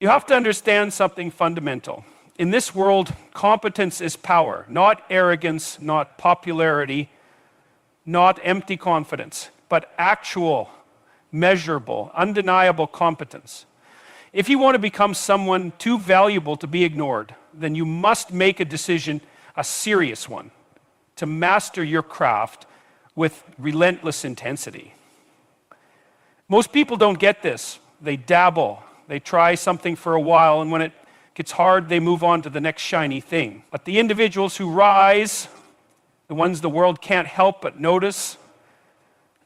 You have to understand something fundamental. In this world, competence is power, not arrogance, not popularity, not empty confidence, but actual, measurable, undeniable competence. If you want to become someone too valuable to be ignored, then you must make a decision, a serious one, to master your craft with relentless intensity. Most people don't get this. They dabble. They try something for a while, and when it gets hard, they move on to the next shiny thing. But the individuals who rise, the ones the world can't help but notice,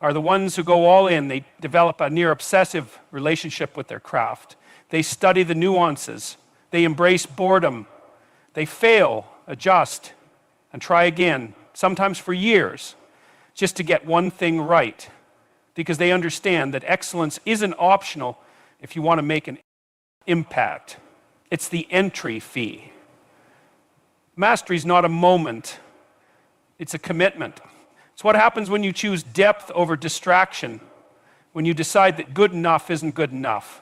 are the ones who go all in. They develop a near obsessive relationship with their craft. They study the nuances. They embrace boredom. They fail, adjust, and try again, sometimes for years, just to get one thing right, because they understand that excellence isn't optional if you want to make an impact. It's the entry fee. Mastery is not a moment. It's a commitment. It's what happens when you choose depth over distraction, when you decide that good enough isn't good enough.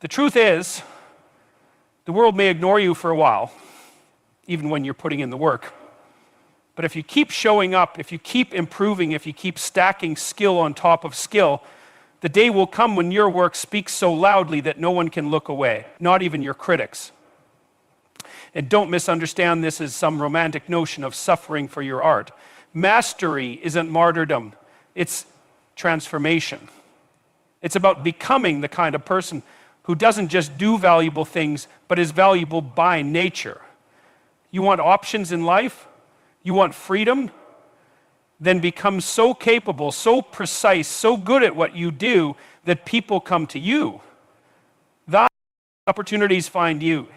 The truth is, the world may ignore you for a while, even when you're putting in the work. But if you keep showing up, if you keep improving, if you keep stacking skill on top of skill, the day will come when your work speaks so loudly that no one can look away, not even your critics. And don't misunderstand this as some romantic notion of suffering for your art. Mastery isn't martyrdom, it's transformation. It's about becoming the kind of person who doesn't just do valuable things, but is valuable by nature. You want options in life? You want freedom? Then become so capable, so precise, so good at what you do that people come to you. That opportunities find you.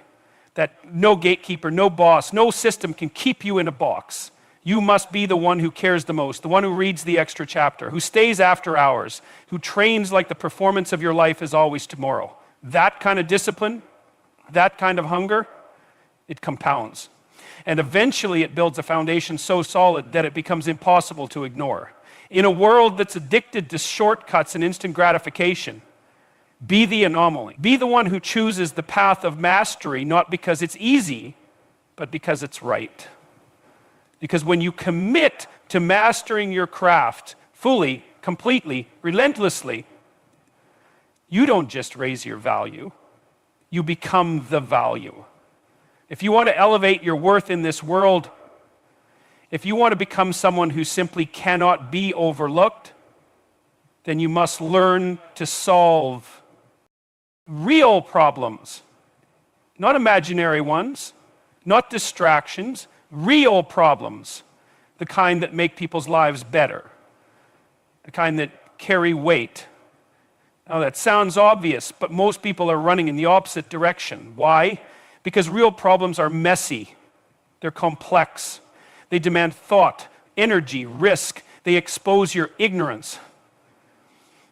That no gatekeeper, no boss, no system can keep you in a box. You must be the one who cares the most, the one who reads the extra chapter, who stays after hours, who trains like the performance of your life is always tomorrow. That kind of discipline, that kind of hunger, it compounds. And eventually it builds a foundation so solid that it becomes impossible to ignore. In a world that's addicted to shortcuts and instant gratification, be the anomaly. Be the one who chooses the path of mastery, not because it's easy, but because it's right. Because when you commit to mastering your craft fully, completely, relentlessly, you don't just raise your value, you become the value. If you want to elevate your worth in this world, if you want to become someone who simply cannot be overlooked, then you must learn to solve real problems, not imaginary ones, not distractions, real problems, the kind that make people's lives better, the kind that carry weight. Now that sounds obvious, but most people are running in the opposite direction. Why? Because real problems are messy, they're complex, they demand thought, energy, risk, they expose your ignorance.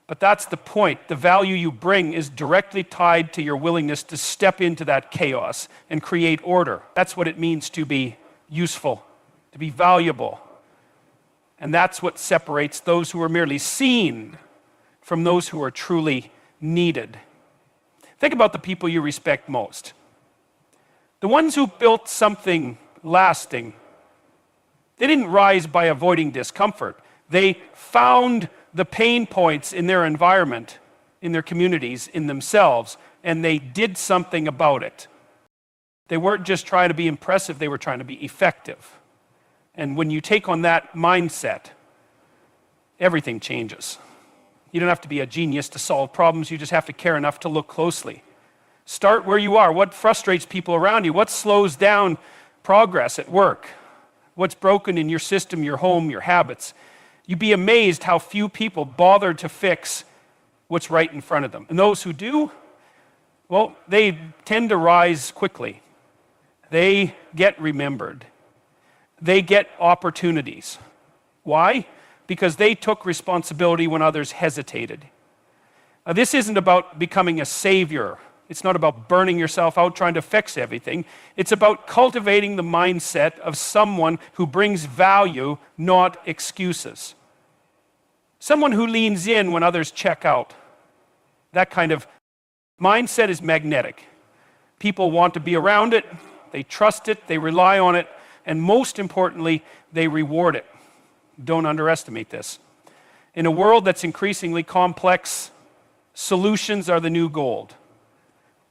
But that's the point. The value you bring is directly tied to your willingness to step into that chaos and create order. That's what it means to be useful, to be valuable. And that's what separates those who are merely seen from those who are truly needed. Think about the people you respect most. The ones who built something lasting, they didn't rise by avoiding discomfort. They found the pain points in their environment, in their communities, in themselves, and they did something about it. They weren't just trying to be impressive, they were trying to be effective. And when you take on that mindset, everything changes. You don't have to be a genius to solve problems, you just have to care enough to look closely. Start where you are. What frustrates people around you? What slows down progress at work? What's broken in your system, your home, your habits? You'd be amazed how few people bother to fix what's right in front of them. And those who do, well, they tend to rise quickly. They get remembered. They get opportunities. Why? Because they took responsibility when others hesitated. This isn't about becoming a savior. It's not about burning yourself out trying to fix everything. It's about cultivating the mindset of someone who brings value, not excuses. Someone who leans in when others check out. That kind of Mindset is magnetic. People want to be around it, they trust it, they rely on it, and most importantly, they reward it. Don't underestimate this. In a world that's increasingly complex, solutions are the new gold.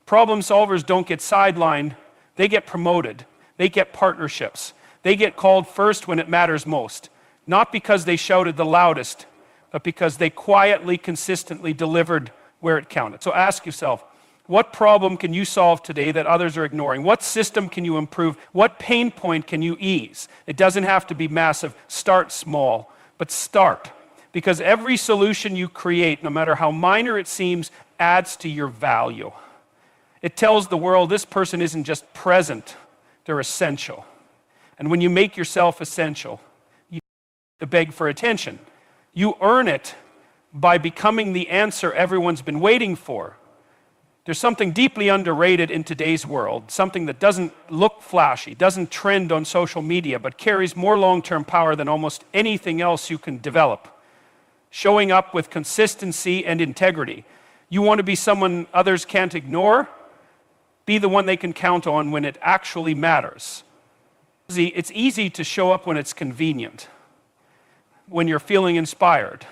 Problem solvers don't get sidelined, they get promoted. They get partnerships. They get called first when it matters most. Not because they shouted the loudest, but because they quietly, consistently delivered where it counted. So ask yourself, what problem can you solve today that others are ignoring? What system can you improve? What pain point can you ease? It doesn't have to be massive. Start small, but start. Because every solution you create, no matter how minor it seems, adds to your value. It tells the world this person isn't just present, they're essential. And when you make yourself essential, you beg for attention. You earn it by becoming the answer everyone's been waiting for. There's something deeply underrated in today's world, something that doesn't look flashy, doesn't trend on social media, but carries more long-term power than almost anything else you can develop. Showing up with consistency and integrity. You want to be someone others can't ignore? Be the one they can count on when it actually matters. It's easy to show up when it's convenient, when you're feeling inspired,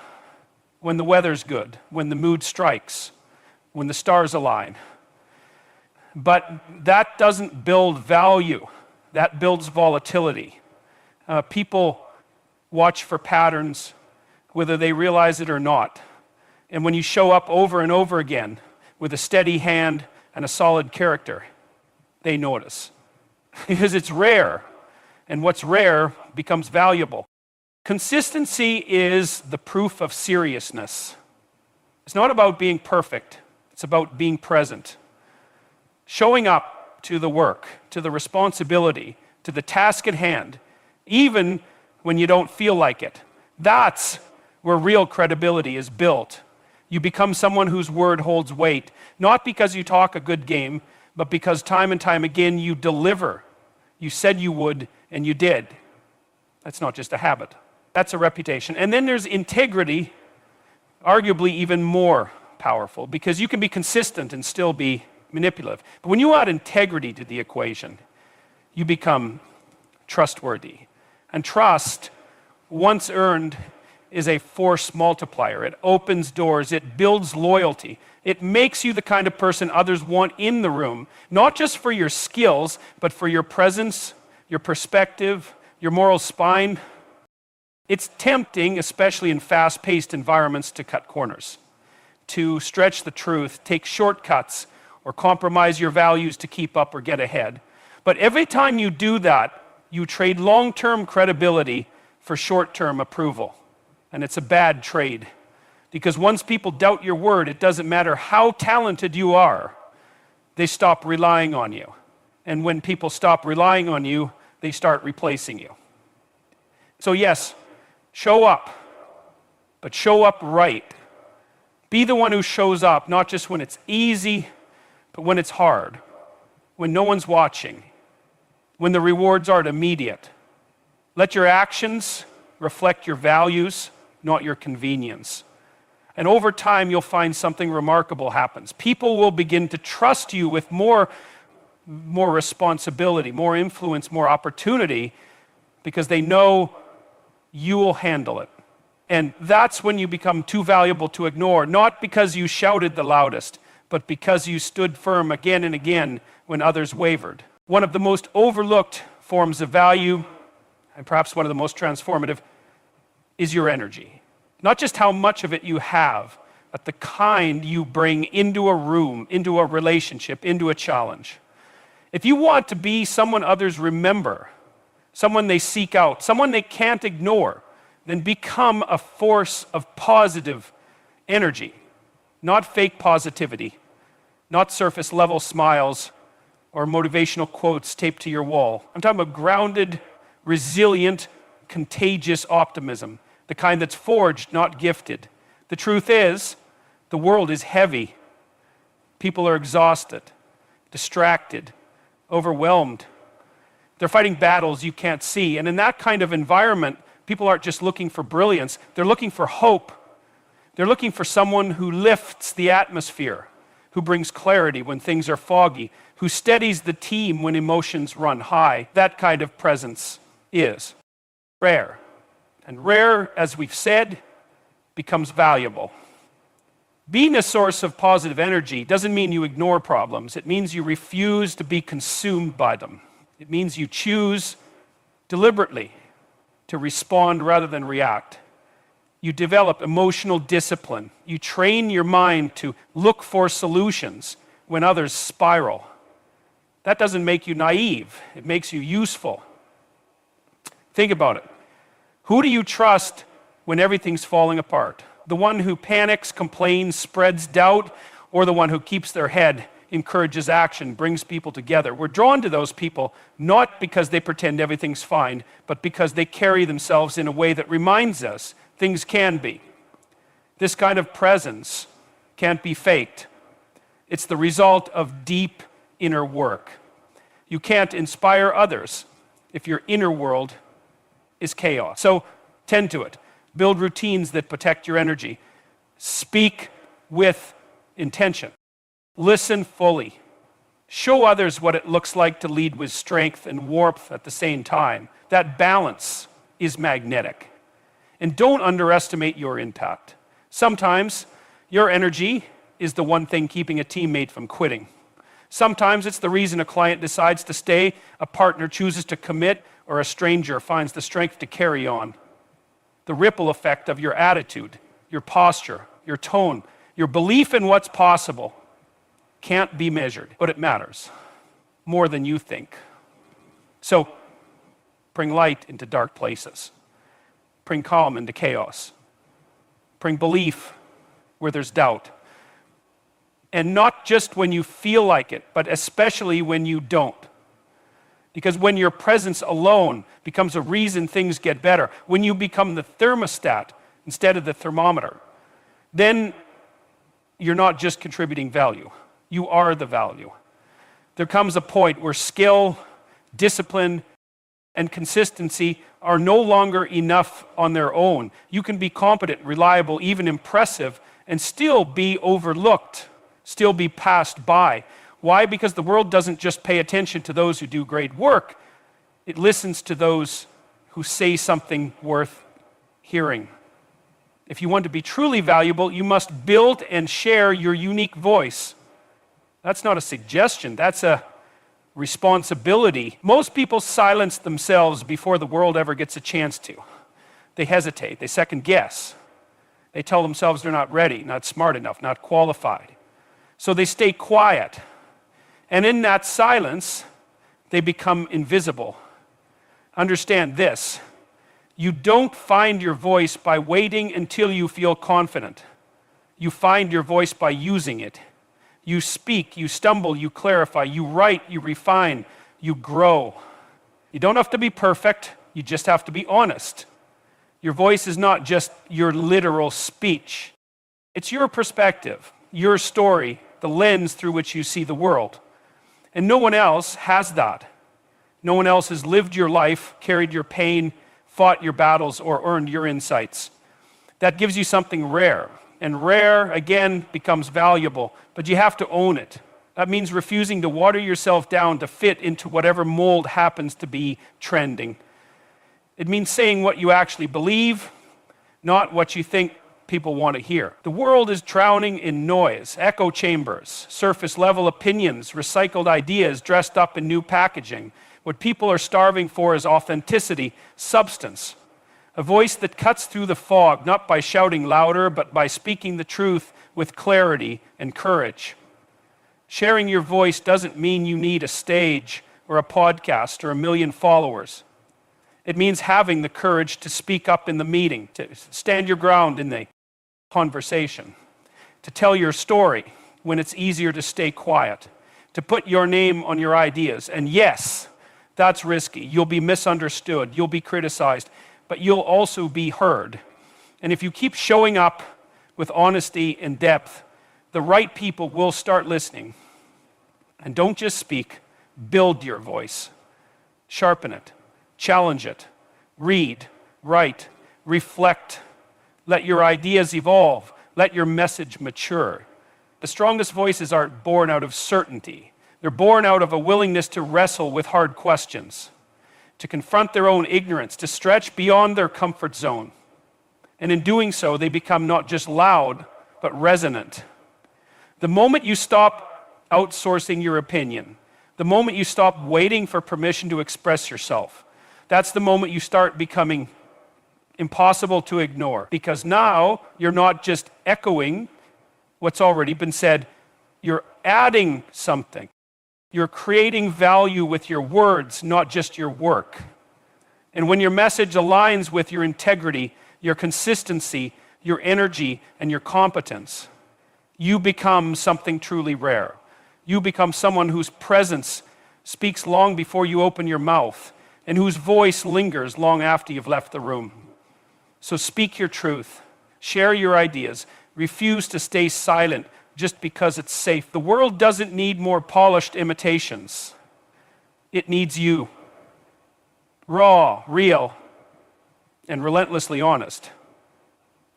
when the weather's good, when the mood strikes, when the stars align. But that doesn't build value. That builds volatility. People watch for patterns, whether they realize it or not. And when you show up over and over again with a steady hand and a solid character, they notice. Because it's rare, and what's rare becomes valuable. Consistency is the proof of seriousness. It's not about being perfect, it's about being present. Showing up to the work, to the responsibility, to the task at hand, even when you don't feel like it. That's where real credibility is built. You become someone whose word holds weight, not because you talk a good game, but because time and time again you deliver. You said you would, and you did. That's not just a habit. That's a reputation. And then there's integrity, arguably even more powerful, because you can be consistent and still be manipulative. But when you add integrity to the equation, you become trustworthy. And trust, once earned, is a force multiplier. It opens doors, it builds loyalty. It makes you the kind of person others want in the room, not just for your skills, but for your presence, your perspective, your moral spine. It's tempting, especially in fast-paced environments, to cut corners, to stretch the truth, take shortcuts, or compromise your values to keep up or get ahead. But every time you do that, you trade long-term credibility for short-term approval. And it's a bad trade. Because once people doubt your word, it doesn't matter how talented you are, they stop relying on you. And when people stop relying on you, they start replacing you. So yes, show up, but show up right. Be the one who shows up, not just when it's easy, but when it's hard, when no one's watching, when the rewards aren't immediate. Let your actions reflect your values, not your convenience. And over time, you'll find something remarkable happens. People will begin to trust you with more responsibility, more influence, more opportunity, because they know you will handle it. And that's when you become too valuable to ignore, not because you shouted the loudest, but because you stood firm again and again when others wavered. One of the most overlooked forms of value, and perhaps one of the most transformative, is your energy. Not just how much of it you have, but the kind you bring into a room, into a relationship, into a challenge. If you want to be someone others remember, someone they seek out, someone they can't ignore, then become a force of positive energy, not fake positivity, not surface level smiles or motivational quotes taped to your wall. I'm talking about grounded, resilient, contagious optimism. The kind that's forged, not gifted. The truth is, the world is heavy. People are exhausted, distracted, overwhelmed. They're fighting battles you can't see. And in that kind of environment, people aren't just looking for brilliance, they're looking for hope. They're looking for someone who lifts the atmosphere, who brings clarity when things are foggy, who steadies the team when emotions run high. That kind of presence is rare. And rare, as we've said, becomes valuable. Being a source of positive energy doesn't mean you ignore problems. It means you refuse to be consumed by them. It means you choose deliberately to respond rather than react. You develop emotional discipline. You train your mind to look for solutions when others spiral. That doesn't make you naive. It makes you useful. Think about it. Who do you trust when everything's falling apart? The one who panics, complains, spreads doubt, or the one who keeps their head, encourages action, brings people together? We're drawn to those people not because they pretend everything's fine, but because they carry themselves in a way that reminds us things can be. This kind of presence can't be faked. It's the result of deep inner work. You can't inspire others if your inner world is chaos. So tend to it. Build routines that protect your energy. Speak with intention. Listen fully. Show others what it looks like to lead with strength and warmth at the same time. That balance is magnetic. And don't underestimate your impact. Sometimes your energy is the one thing keeping a teammate from quitting. Sometimes it's the reason a client decides to stay, a partner chooses to commit, or a stranger finds the strength to carry on. The ripple effect of your attitude, your posture, your tone, your belief in what's possible can't be measured, but it matters more than you think. So bring light into dark places. Bring calm into chaos. Bring belief where there's doubt. And not just when you feel like it, but especially when you don't. Because when your presence alone becomes a reason things get better, when you become the thermostat instead of the thermometer, then you're not just contributing value. You are the value. There comes a point where skill, discipline, and consistency are no longer enough on their own. You can be competent, reliable, even impressive, and still be overlooked, still be passed by. Why? Because the world doesn't just pay attention to those who do great work. It listens to those who say something worth hearing. If you want to be truly valuable, you must build and share your unique voice. That's not a suggestion, that's a responsibility. Most people silence themselves before the world ever gets a chance to. They hesitate, they second guess. They tell themselves they're not ready, not smart enough, not qualified. So they stay quiet. And in that silence, they become invisible. Understand this. You don't find your voice by waiting until you feel confident. You find your voice by using it. You speak, you stumble, you clarify, you write, you refine, you grow. You don't have to be perfect, you just have to be honest. Your voice is not just your literal speech. It's your perspective, your story, the lens through which you see the world. And no one else has that. No one else has lived your life, carried your pain, fought your battles, or earned your insights. That gives you something rare. And rare, again, becomes valuable. But you have to own it. That means refusing to water yourself down to fit into whatever mold happens to be trending. It means saying what you actually believe, not what you think people want to hear. The world is drowning in noise, echo chambers, surface level opinions, recycled ideas dressed up in new packaging. What people are starving for is authenticity, substance. A voice that cuts through the fog, not by shouting louder, but by speaking the truth with clarity and courage. Sharing your voice doesn't mean you need a stage or a podcast or 1 million followers. It means having the courage to speak up in the meeting, to stand your ground in the conversation, to tell your story when it's easier to stay quiet, to put your name on your ideas. And yes, that's risky. You'll be misunderstood, you'll be criticized, but you'll also be heard. And if you keep showing up with honesty and depth, the right people will start listening. And don't just speak, build your voice. Sharpen it, challenge it, read, write, reflect. Let your ideas evolve. Let your message mature. The strongest voices aren't born out of certainty. They're born out of a willingness to wrestle with hard questions, to confront their own ignorance, to stretch beyond their comfort zone. And in doing so, they become not just loud, but resonant. The moment you stop outsourcing your opinion, the moment you stop waiting for permission to express yourself, that's the moment you start becoming impossible to ignore. Because now you're not just echoing what's already been said, you're adding something. You're creating value with your words, not just your work. And when your message aligns with your integrity, your consistency, your energy, and your competence, you become something truly rare. You become someone whose presence speaks long before you open your mouth, and whose voice lingers long after you've left the room. So speak your truth, share your ideas, refuse to stay silent just because it's safe. The world doesn't need more polished imitations. It needs you. Raw, real, and relentlessly honest.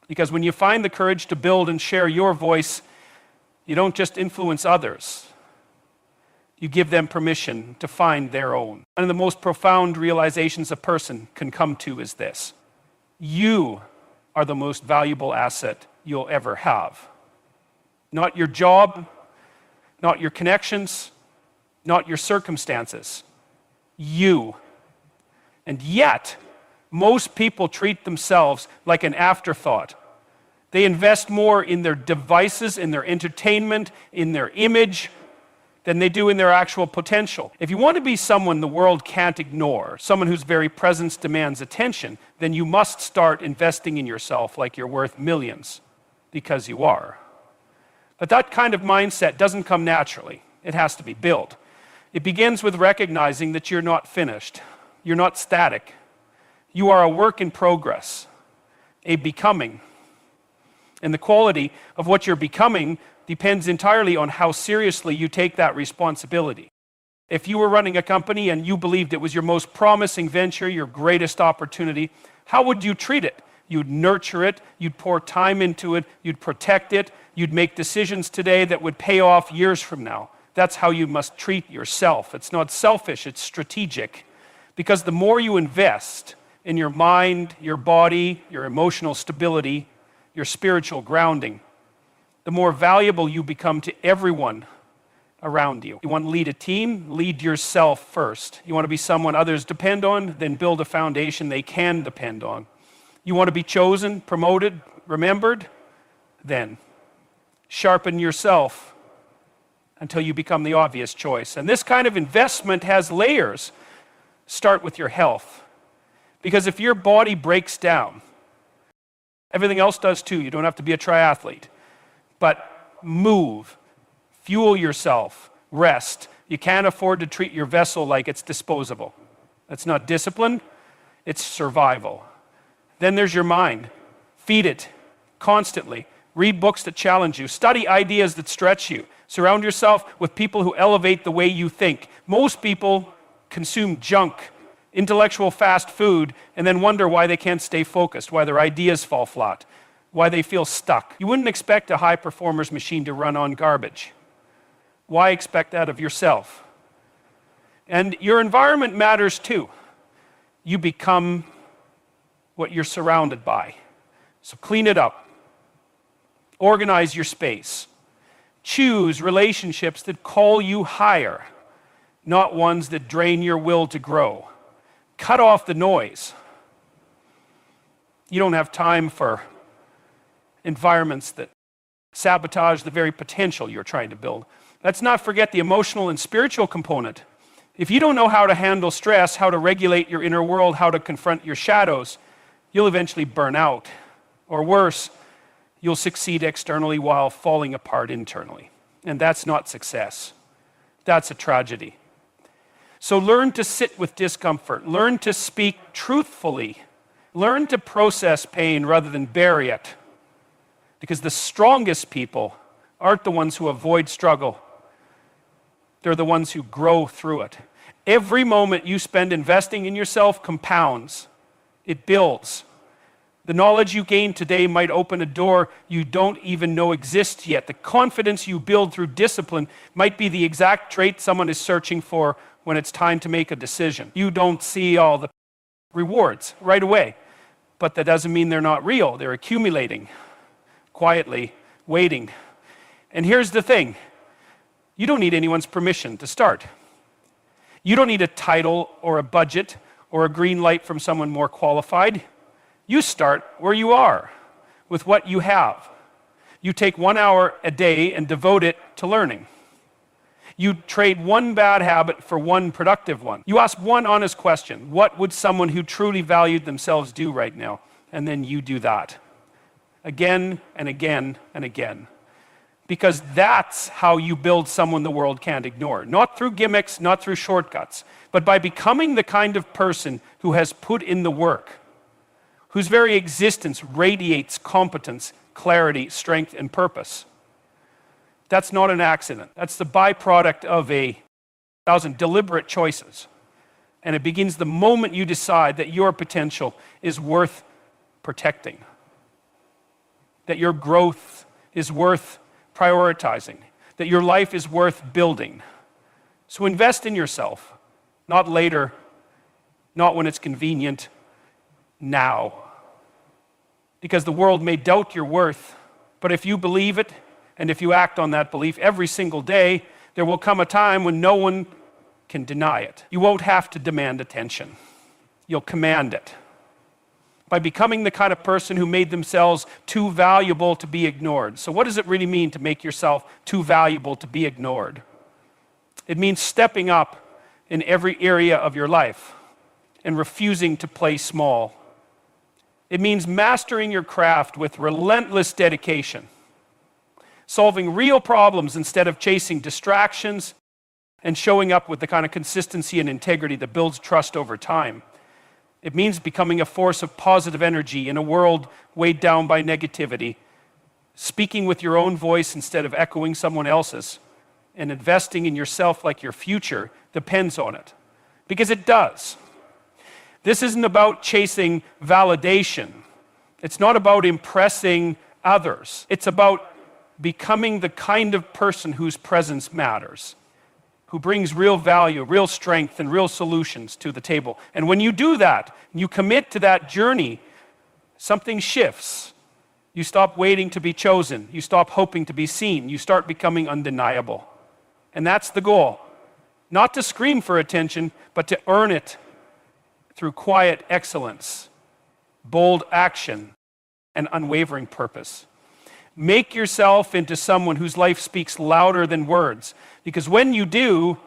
Because when you find the courage to build and share your voice, you don't just influence others. You give them permission to find their own. One of the most profound realizations a person can come to is this: you are the most valuable asset you'll ever have. Not your job, not your connections, not your circumstances. You. And yet, most people treat themselves like an afterthought. They invest more in their devices, in their entertainment, in their image, than they do in their actual potential. If you want to be someone the world can't ignore, someone whose very presence demands attention, then you must start investing in yourself like you're worth millions, because you are. But that kind of mindset doesn't come naturally. It has to be built. It begins with recognizing that you're not finished. You're not static. You are a work in progress, a becoming. And the quality of what you're becoming depends entirely on how seriously you take that responsibility. If you were running a company and you believed it was your most promising venture, your greatest opportunity, how would you treat it? You'd nurture it, you'd pour time into it, you'd protect it, you'd make decisions today that would pay off years from now. That's how you must treat yourself. It's not selfish, it's strategic. Because the more you invest in your mind, your body, your emotional stability, your spiritual grounding, the more valuable you become to everyone around you. You want to lead a team? Lead yourself first. You want to be someone others depend on? Then build a foundation they can depend on. You want to be chosen, promoted, remembered? Then sharpen yourself until you become the obvious choice. And this kind of investment has layers. Start with your health. Because if your body breaks down, everything else does too. You don't have to be a triathlete. But move, fuel yourself, rest. You can't afford to treat your vessel like it's disposable. That's not discipline, it's survival. Then there's your mind. Feed it constantly. Read books that challenge you. Study ideas that stretch you. Surround yourself with people who elevate the way you think. Most people consume junk, intellectual fast food, and then wonder why they can't stay focused, why their ideas fall flat, why they feel stuck. You wouldn't expect a high performer's machine to run on garbage. Why expect that of yourself? And your environment matters too. You become what you're surrounded by. So clean it up. Organize your space. Choose relationships that call you higher, not ones that drain your will to grow. Cut off the noise. You don't have time for environments that sabotage the very potential you're trying to build. Let's not forget the emotional and spiritual component. If you don't know how to handle stress, how to regulate your inner world, how to confront your shadows, you'll eventually burn out. Or worse, you'll succeed externally while falling apart internally. And that's not success. That's a tragedy. So learn to sit with discomfort. Learn to speak truthfully. Learn to process pain rather than bury it. Because the strongest people aren't the ones who avoid struggle. They're the ones who grow through it. Every moment you spend investing in yourself compounds. It builds. The knowledge you gain today might open a door you don't even know exists yet. The confidence you build through discipline might be the exact trait someone is searching for when it's time to make a decision. You don't see all the rewards right away, but that doesn't mean they're not real. They're accumulating, quietly, waiting. And here's the thing. You don't need anyone's permission to start. You don't need a title or a budget or a green light from someone more qualified. You start where you are, with what you have. You take 1 hour a day and devote it to learning. You trade one bad habit for one productive one. You ask one honest question: what would someone who truly valued themselves do right now? And then you do that. Again and again and again. Because that's how you build someone the world can't ignore. Not through gimmicks, not through shortcuts, but by becoming the kind of person who has put in the work, whose very existence radiates competence, clarity, strength, and purpose. That's not an accident. That's the byproduct of 1,000 deliberate choices. And it begins the moment you decide that your potential is worth protecting, that your growth is worth prioritizing, that your life is worth building. So invest in yourself, not later, not when it's convenient, now. Because the world may doubt your worth, but if you believe it, and if you act on that belief every single day, there will come a time when no one can deny it. You won't have to demand attention. You'll command it. By becoming the kind of person who made themselves too valuable to be ignored. So what does it really mean to make yourself too valuable to be ignored? It means stepping up in every area of your life and refusing to play small. It means mastering your craft with relentless dedication, solving real problems instead of chasing distractions, and showing up with the kind of consistency and integrity that builds trust over time. It means becoming a force of positive energy in a world weighed down by negativity, speaking with your own voice instead of echoing someone else's, and investing in yourself like your future depends on it. Because it does. This isn't about chasing validation. It's not about impressing others. It's about becoming the kind of person whose presence matters, who brings real value, real strength, and real solutions to the table. And when you do that, you commit to that journey, something shifts. You stop waiting to be chosen. You stop hoping to be seen. You start becoming undeniable. And that's the goal. Not to scream for attention, but to earn it through quiet excellence, bold action, and unwavering purpose. Make yourself into someone whose life speaks louder than words. Because when you do,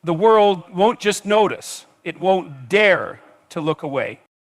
the world won't just notice, it won't dare to look away.